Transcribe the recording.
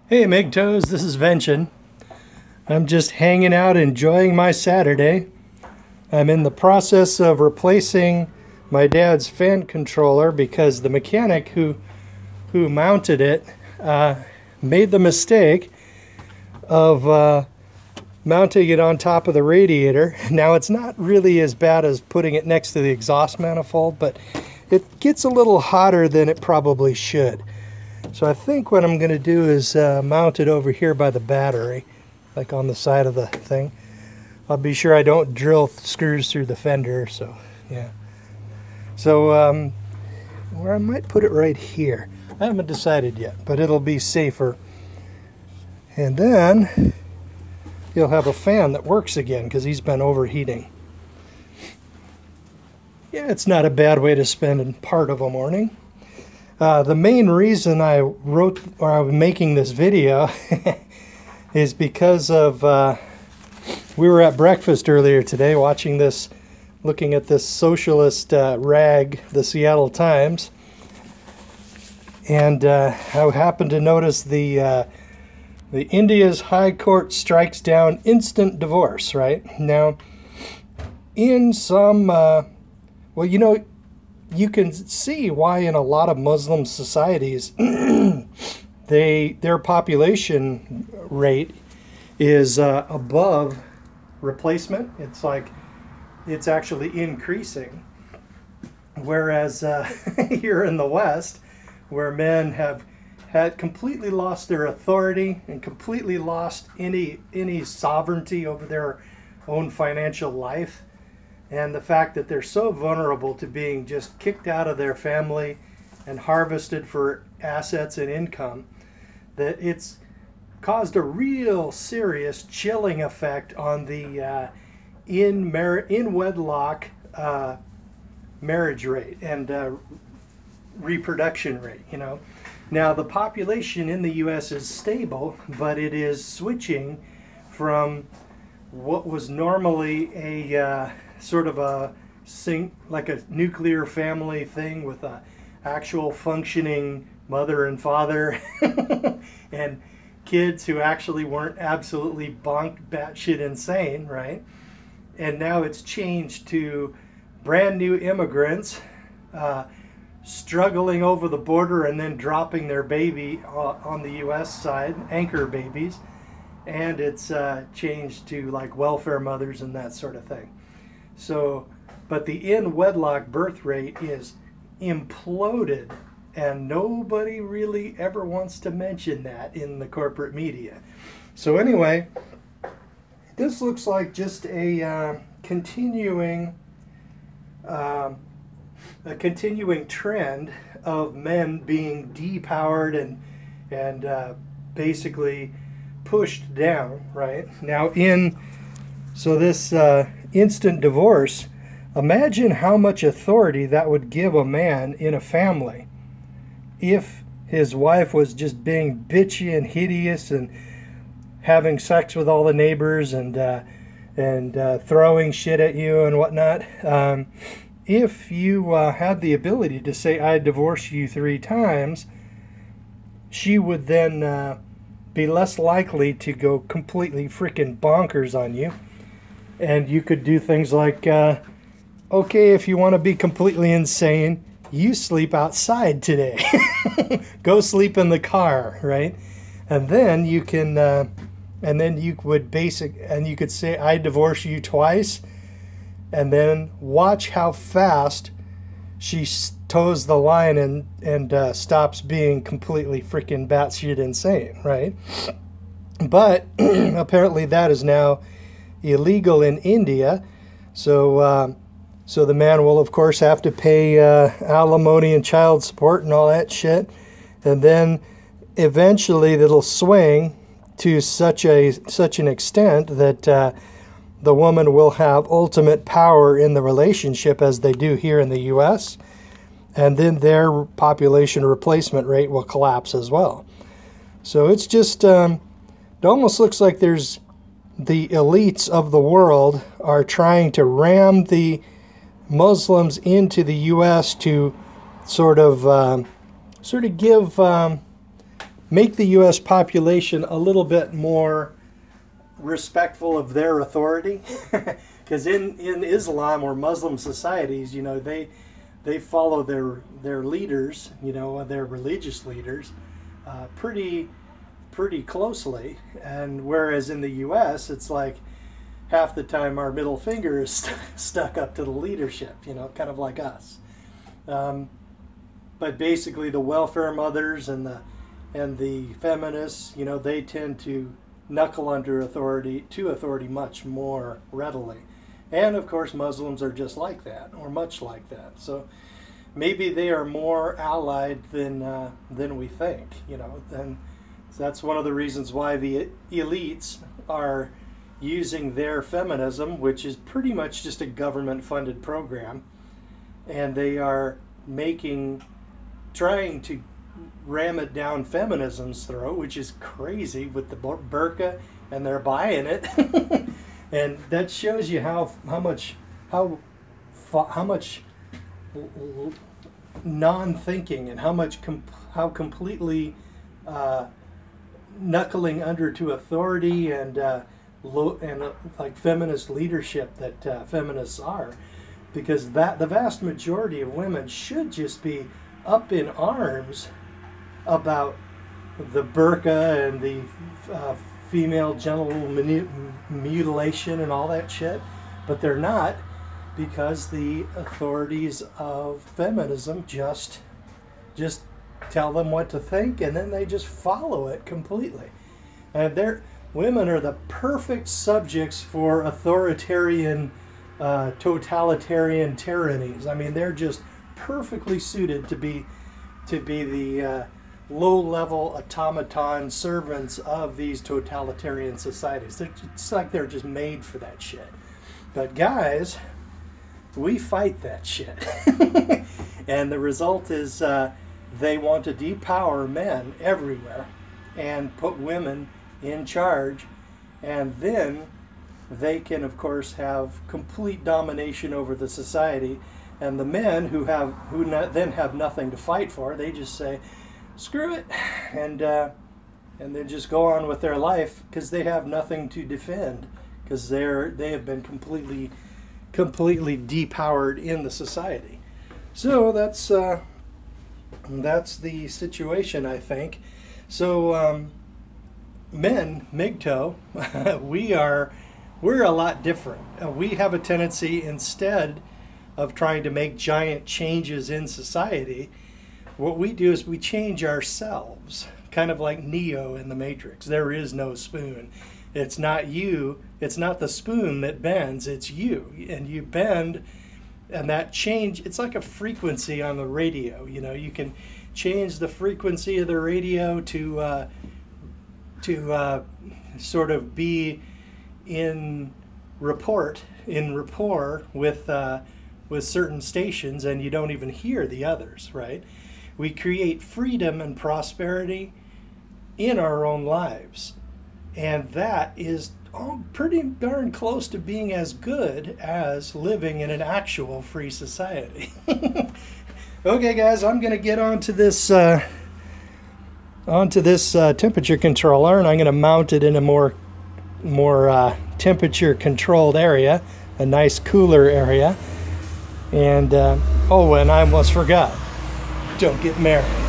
Hey MGTOWs, this is Vention. I'm just hanging out enjoying my Saturday. I'm in the process of replacing my dad's fan controller because the mechanic who mounted it made the mistake of mounting it on top of the radiator. Now it's not really as bad as putting it next to the exhaust manifold, but it gets a little hotter than it probably should. So I think what I'm going to do is mount it over here by the battery, like on the side of the thing. I'll be sure I don't drill screws through the fender, so yeah. So or I might put it right here. I haven't decided yet, but it'll be safer. And then you'll have a fan that works again because he's been overheating. Yeah, it's not a bad way to spend part of a morning. The main reason I'm making this video is because of we were at breakfast earlier today watching this, looking at this socialist rag, the Seattle Times, and I happened to notice the India's High Court strikes down instant divorce. Right now, in some well, you know, you can see why in a lot of Muslim societies their population rate is above replacement. It's like it's actually increasing, whereas here in the West, where men have had completely lost their authority and completely lost any sovereignty over their own financial life, and the fact that they're so vulnerable to being just kicked out of their family and harvested for assets and income, that it's caused a real serious chilling effect on the in wedlock marriage rate and reproduction rate. You know, now the population in the U.S. is stable, but it is switching from what was normally a sort of like a nuclear family thing with a actual functioning mother and father and kids who actually weren't absolutely batshit insane, right? And now it's changed to brand new immigrants struggling over the border and then dropping their baby on the U.S. side, anchor babies, and it's changed to like welfare mothers and that sort of thing. So, but the in-wedlock birth rate is imploded, and nobody really ever wants to mention that in the corporate media. So anyway, this looks like just a continuing trend of men being depowered and basically pushed down. Right now, so this instant divorce, imagine how much authority that would give a man in a family if his wife was just being bitchy and hideous and having sex with all the neighbors and throwing shit at you and whatnot. If you had the ability to say, I divorce you 3 times, she would then be less likely to go completely freaking bonkers on you. And you could do things like, okay, if you want to be completely insane, you sleep outside today. Go sleep in the car, right? And then you can, and then you could say, I divorce you twice, and then watch how fast she toes the line and stops being completely freaking batshit insane, right? But apparently that is now illegal in India, so the man will of course have to pay alimony and child support and all that shit, and then eventually it'll swing to such an extent that the woman will have ultimate power in the relationship as they do here in the U.S., and then their population replacement rate will collapse as well. So it's just it almost looks like there's the elites of the world are trying to ram the Muslims into the U.S. to sort of give make the U.S. population a little bit more respectful of their authority. Because in Islam or Muslim societies, you know, they follow their leaders, you know, their religious leaders, pretty closely. And whereas in the U.S., it's like half the time our middle finger is stuck up to the leadership, you know, kind of like us. But basically, the welfare mothers and the feminists, you know, they tend to knuckle under authority much more readily. And of course, Muslims are just like that, or much like that. So maybe they are more allied than we think, you know. And that's one of the reasons why the elites are using their feminism, which is pretty much just a government-funded program, and they are trying to ram it down feminism's throat, which is crazy with the burqa, and they're buying it. And that shows you how much non-thinking and how completely knuckling under to authority and like feminist leadership that feminists are, because the vast majority of women should just be up in arms about the burqa and the female genital mutilation and all that shit, but they're not, because the authorities of feminism just tell them what to think, and then they just follow it completely. And women are the perfect subjects for authoritarian, totalitarian tyrannies. I mean, they're just perfectly suited to be the low-level automaton servants of these totalitarian societies. It's like they're just made for that shit. But guys, we fight that shit. And the result is they want to depower men everywhere and put women in charge, and then they can, of course, have complete domination over the society. And the men who then have nothing to fight for, they just say, screw it, and then just go on with their life, because they have nothing to defend, because they have been completely depowered in the society. So that's the situation, I think. So men, MGTOW, we're a lot different. We have a tendency, instead of trying to make giant changes in society, what we do is we change ourselves, kind of like Neo in the Matrix. There is no spoon. It's not you. It's not the spoon that bends. It's you. And you bend, and that change, it's like a frequency on the radio. You know, you can change the frequency of the radio to sort of be in rapport with certain stations, and you don't even hear the others, right? We create freedom and prosperity in our own lives, and that is pretty darn close to being as good as living in an actual free society. Okay, guys, I'm going to get onto this temperature controller, and I'm going to mount it in a more temperature controlled area, a nice cooler area. And oh, and I almost forgot, don't get married.